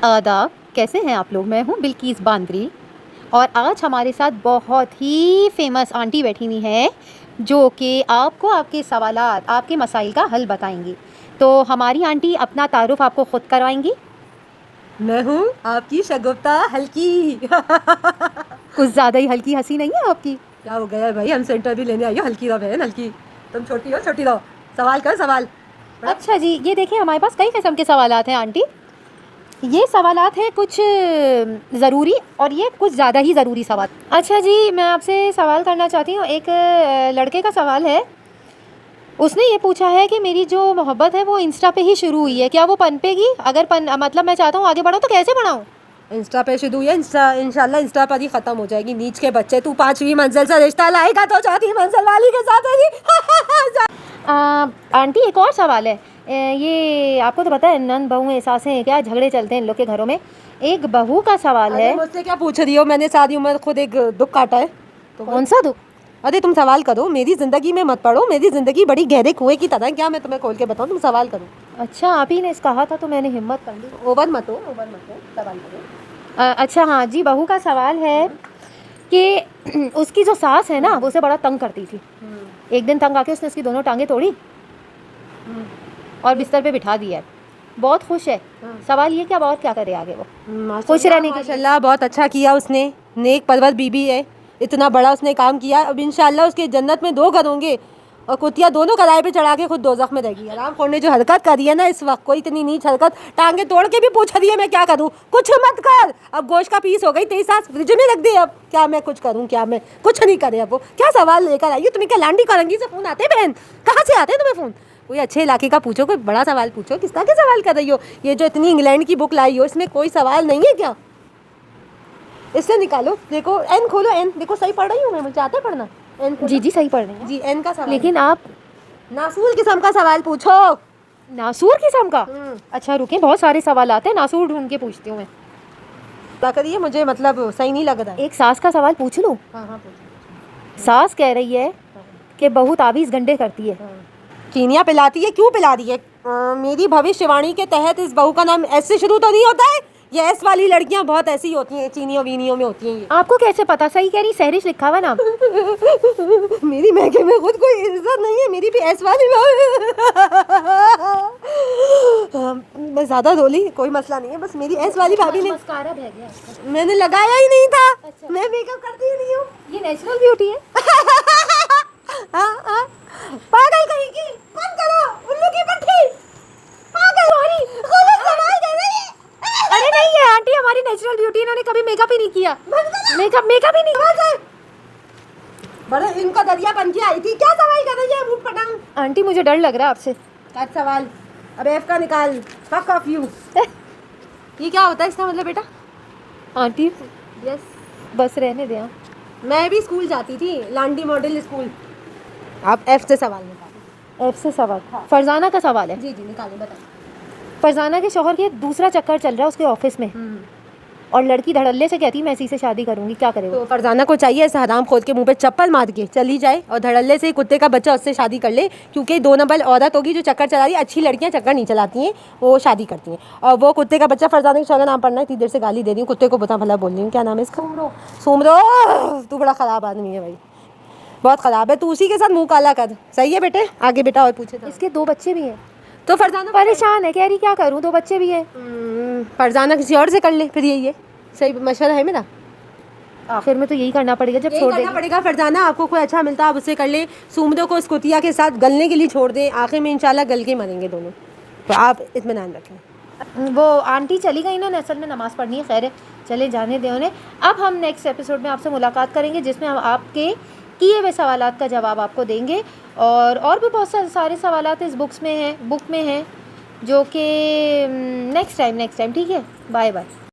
आदाब, कैसे हैं आप लोग। मैं हूँ बिल्किस बांद्री और आज हमारे साथ बहुत ही फेमस आंटी बैठी हुई है जो कि आपको आपके सवालात, आपके मसाइल का हल बताएंगी। तो हमारी आंटी अपना तारुफ आपको ख़ुद करवाएंगी। मैं हूँ आपकी शगुफ्ता हल्की। कुछ ज़्यादा ही हल्की हंसी नहीं है आपकी? क्या हो गया है भाई, हम सेंटर भी लेने आई हो। हल्की रहो बहन, हल्की। तुम छोटी हो, छोटी रहो। सवाल कर, सवाल। अच्छा जी, ये देखिए हमारे पास कई किस्म के सवालात हैं आंटी। ये सवालात हैं कुछ ज़रूरी और ये कुछ ज़्यादा ही ज़रूरी सवाल। अच्छा जी, मैं आपसे सवाल करना चाहती हूँ। एक लड़के का सवाल है। उसने ये पूछा है कि मेरी जो मोहब्बत है वो इंस्टा पे ही शुरू हुई है, क्या वो पनपेगी? अगर मतलब मैं चाहता हूँ आगे बढ़ाऊँ तो कैसे बढ़ाऊँ? इंस्टा पे शुरू है, इंशाल्लाह इंस्टा पर ही खत्म हो जाएगी। नीच के बच्चे, तू 5वीं मंजिल से रिश्ता लाएगा तो 4थी मंजिल वाली के साथ होगी। आंटी एक और सवाल है। ये आपको तो पता है नंद बहुएं सासें क्या झगड़े चलते हैं इन लोग के घरों में। एक बहू का सवाल है। मुझसे क्या पूछ रही हो? मैंने सारी उम्र खुद एक दुख काटा है। तो कौन सा दुख? अरे तुम सवाल करो, मेरी ज़िंदगी में मत पड़ो। मेरी ज़िंदगी बड़ी गहरे कुएं की तरह। क्या मैं तुम्हें खोल के बताऊँ? तुम सवाल करो। अच्छा, आप ही ने कहा था तो मैंने हिम्मत कर ली। ओवर मत हो, सवाल करो। अच्छा हाँ जी, बहू का सवाल है कि उसकी जो सास है ना वो उसे बड़ा तंग करती थी। एक दिन तंग आके उसने उसकी दोनों टांगें तोड़ी और बिस्तर पे बिठा दिया है। बहुत खुश है। सवाल ये क्या, बहुत क्या करे आगे वो खुश रहने के लिए। माशाल्लाह बहुत अच्छा किया उसने। नेक परवर बीबी है, इतना बड़ा उसने काम किया। अब इंशाल्लाह उसके जन्नत में 2 घर होंगे और कुतिया दोनों किराए पे चढ़ा के खुद दोज़ख में रहेगी। आराम खोर ने जो हरकत करी है ना इस वक्त, कोई इतनी नीच हरकत, टांगे तोड़ के भी पूछ रही है मैं क्या करूँ। कुछ मत कर। अब गोश्त का पीस हो गई, तेरी सास फ्रिज में रख दे। अब क्या मैं कुछ करूँ? क्या मैं कुछ नहीं करे? अब वो क्या सवाल लेकर आई हो? तुम्हें क्या लांडी करंगी से फ़ोन आते बहन? कहाँ से आते हैं तुम्हें फ़ोन? कोई अच्छे इलाके का पूछो, कोई बड़ा सवाल पूछो। किस तरह के सवाल कर रही हो? ये जो इतनी इंग्लैंड की बुक लाई हो इसमें कोई सवाल नहीं है क्या? इससे निकालो, देखो एन खोलो। एन देखो, सही पढ़ रही हूँ मैं, मुझे आता है पढ़ना। एन जी जी सही पढ़ रही हैं जी, एन का सवाल। लेकिन आप नासूर किस्म का सवाल पूछो। नासूर किस्म का? अच्छा रुके, बहुत सारे सवाल आते हैं, नासूर ढूंढ के पूछती हूँ मैं। क्या करिए, मुझे मतलब सही नहीं लग रहा है। एक सास का सवाल पूछ लूँ? हाँ हाँ पूछो। सास कह रही है कि बहू ताबीज़ गंडे करती है। चीनियाँ पिलाती है, क्यों पिला रही है? मेरी भविष्यवाणी के तहत इस बहू का नाम एस से शुरू तो नहीं होता है? ये एस वाली लड़कियां बहुत ऐसी होती हैं, चीनियों वीनियों में होती हैं ये। आपको कैसे पता? सही कह रही, सहरिश लिखा हुआ नाम। मेरी महके में खुद कोई इज्जत नहीं है, मेरी भी एस वाली। मैं ज़्यादा रोली, कोई मसला नहीं है, बस मेरी एस वाली भाभी ने मस्कारा बह गया। मैंने लगाया ही नहीं था। अच्छा। मैं मेकअप करती ही नहीं हूँ। ये नेचुरल ब्यूटी है। पागल कहीं की, बंद करो उल्लू की पट्टी। पागल गलत सवाल कर रही है। अरे नहीं है आंटी, हमारी नेचुरल ब्यूटी, इन्होंने कभी मेकअप ही नहीं किया। मेकअप ही नहीं। बड़े इनका दरिया बन के आई थी। क्या सवाल कर रही है मुंह पटांग? आंटी मुझे डर लग रहा है आपसे। क्या सवाल? अब एफ का निकाल। Fuck off you. ये क्या होता है इसका मतलब बेटा? आंटी यस, बस रहने दें आप। मैं भी स्कूल जाती थी, लांडी मॉडल स्कूल। आप एफ से सवाल निकालो। एफ से सवाल। फरजाना का सवाल है। जी जी निकालो, बताइए। फरजाना के शौहर के दूसरा चक्कर चल रहा है उसके ऑफिस में और लड़की धड़ल्ले से कहती मैं इसी से शादी करूंगी, क्या करे वो? तो फरजाना को चाहिए ऐसे हराम खोद के मुंह पे चप्पल मार के चली जाए और धड़ल्ले से कुत्ते का बच्चा उससे शादी कर ले, क्योंकि 2 नंबर औरत होगी जो चक्कर चला रही है। अच्छी लड़कियां चक्कर नहीं चलाती हैं, वो शादी करती हैं। और वो कुत्ते का बच्चा, फरजाना के शौहर का नाम पढ़ना है, इतनी देर से गाली दे रही हूँ कुत्ते को, बता भला बोल रही हूँ। क्या नाम है इसका? सुमरो। तू बड़ा ख़राब आदमी है भाई, बहुत ख़राब है तू। उसी के साथ मुँह काला कर। सही है बेटे, आगे बेटा और पूछे। इसके 2 बच्चे भी हैं तो फरजाना परेशान है, कह रही क्या करूँ, 2 बच्चे भी हैं। फरजाना किसी और से कर ले फिर। यही है सही मशवरा है मेरा। आखिर में तो यही करना पड़ेगा जब छोड़ देगा पड़ेगा। फरजाना आपको कोई अच्छा मिलता है आप उससे कर ले। सुमदो को उस कुतिया के साथ गलने के लिए छोड़ दें, आखिर में इंशाल्लाह गल के मरेंगे दोनों। तो आप इत्मीनान रखें। वो आंटी चली गई ना, असल में नमाज़ पढ़नी है। खैर है, चले जाने दें उन्हें। अब हम नेक्स्ट एपिसोड में आपसे मुलाकात करेंगे जिसमें हम आपके किए हुए सवालात का जवाब आपको देंगे। और भी बहुत सारे सवालात इस बुक में हैं जो कि नेक्स्ट टाइम। ठीक है, बाय बाय।